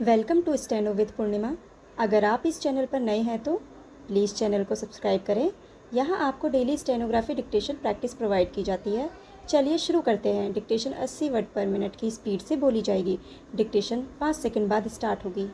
Welcome to steno with पूर्णिमा। अगर आप इस चैनल पर नए हैं तो प्लीज़ चैनल को सब्सक्राइब करें। यहाँ आपको daily stenography dictation practice provide की जाती है। चलिए शुरू करते हैं। डिक्टेशन 80 वर्ड पर मिनट की स्पीड से बोली जाएगी। डिक्टेशन 5 सेकंड बाद स्टार्ट होगी।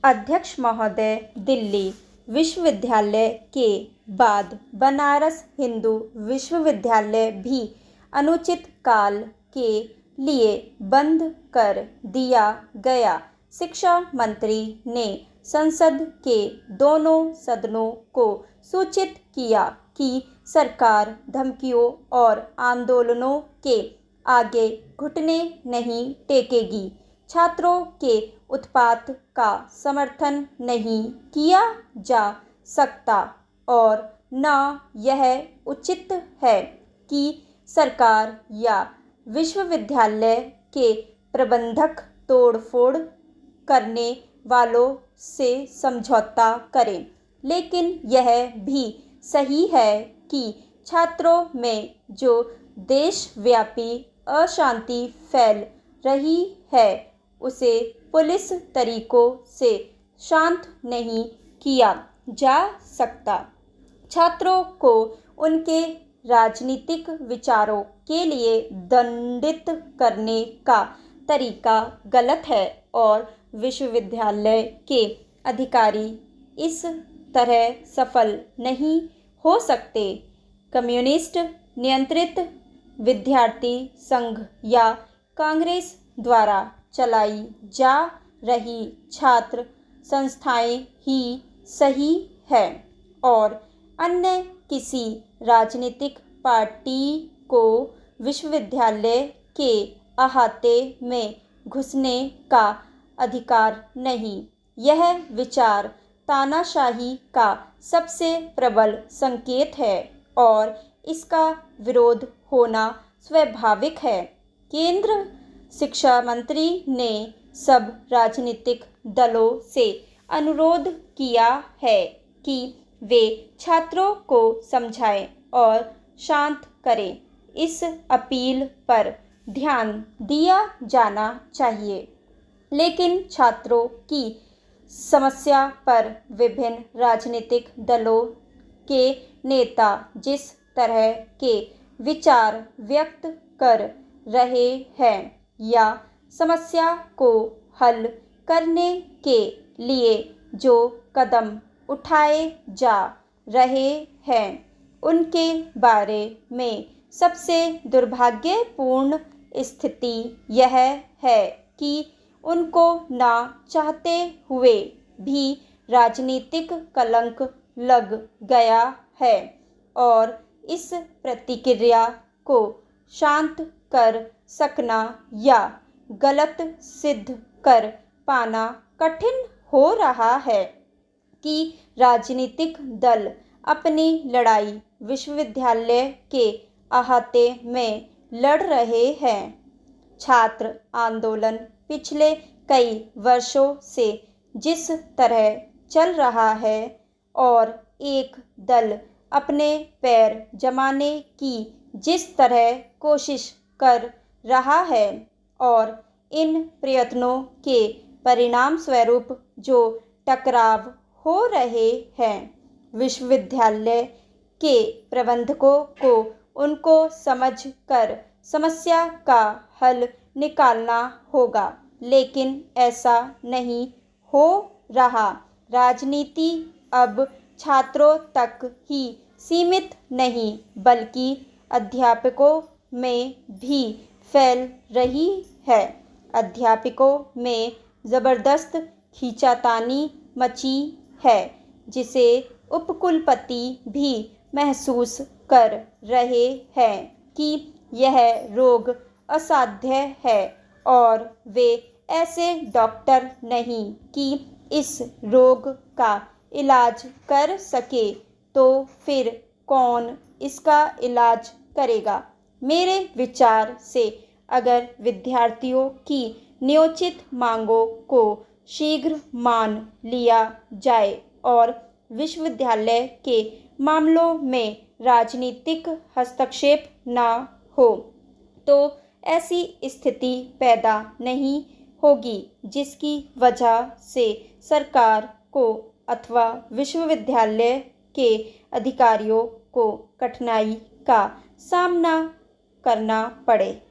अध्यक्ष महोदय, दिल्ली विश्वविद्यालय के बाद बनारस हिंदू विश्वविद्यालय भी अनुचित काल के लिए बंद कर दिया गया। शिक्षा मंत्री ने संसद के दोनों सदनों को सूचित किया कि सरकार धमकियों और आंदोलनों के आगे घुटने नहीं टेकेगी। छात्रों के उत्पात का समर्थन नहीं किया जा सकता और न यह उचित है कि सरकार या विश्वविद्यालय के प्रबंधक तोड़फोड़ करने वालों से समझौता करें। लेकिन यह भी सही है कि छात्रों में जो देशव्यापी अशांति फैल रही है उसे पुलिस तरीकों से शांत नहीं किया जा सकता। छात्रों को उनके राजनीतिक विचारों के लिए दंडित करने का तरीका गलत है और विश्वविद्यालय के अधिकारी इस तरह सफल नहीं हो सकते। कम्युनिस्ट नियंत्रित विद्यार्थी संघ या कांग्रेस द्वारा चलाई जा रही छात्र संस्थाएं ही सही है और अन्य किसी राजनीतिक पार्टी को विश्वविद्यालय के अहाते में घुसने का अधिकार नहीं। यह विचार तानाशाही का सबसे प्रबल संकेत है और इसका विरोध होना स्वाभाविक है। केंद्र शिक्षा मंत्री ने सब राजनीतिक दलों से अनुरोध किया है कि वे छात्रों को समझाएं और शांत करें। इस अपील पर ध्यान दिया जाना चाहिए। लेकिन छात्रों की समस्या पर विभिन्न राजनीतिक दलों के नेता जिस तरह के विचार व्यक्त कर रहे हैं या समस्या को हल करने के लिए जो कदम उठाए जा रहे हैं उनके बारे में सबसे दुर्भाग्यपूर्ण स्थिति यह है कि उनको ना चाहते हुए भी राजनीतिक कलंक लग गया है और इस प्रतिक्रिया को शांत कर सकना या गलत सिद्ध कर पाना कठिन हो रहा है कि राजनीतिक दल अपनी लड़ाई विश्वविद्यालय के अहाते में लड़ रहे हैं। छात्र आंदोलन पिछले कई वर्षों से जिस तरह चल रहा है और एक दल अपने पैर जमाने की जिस तरह कोशिश कर रहा है और इन प्रयत्नों के परिणाम स्वरूप जो टकराव हो रहे हैं, विश्वविद्यालय के प्रबंधकों को उनको समझ कर समस्या का हल निकालना होगा। लेकिन ऐसा नहीं हो रहा। राजनीति अब छात्रों तक ही सीमित नहीं बल्कि अध्यापकों में भी फैल रही है। अध्यापकों में ज़बरदस्त खींचातानी मची है जिसे उपकुलपति भी महसूस कर रहे हैं कि यह रोग असाध्य है और वे ऐसे डॉक्टर नहीं कि इस रोग का इलाज कर सके, तो फिर कौन इसका इलाज करेगा। मेरे विचार से अगर विद्यार्थियों की नियोजित मांगों को शीघ्र मान लिया जाए और विश्वविद्यालय के मामलों में राजनीतिक हस्तक्षेप न हो तो ऐसी स्थिति पैदा नहीं होगी जिसकी वजह से सरकार को अथवा विश्वविद्यालय के अधिकारियों को कठिनाई का सामना करना पड़े।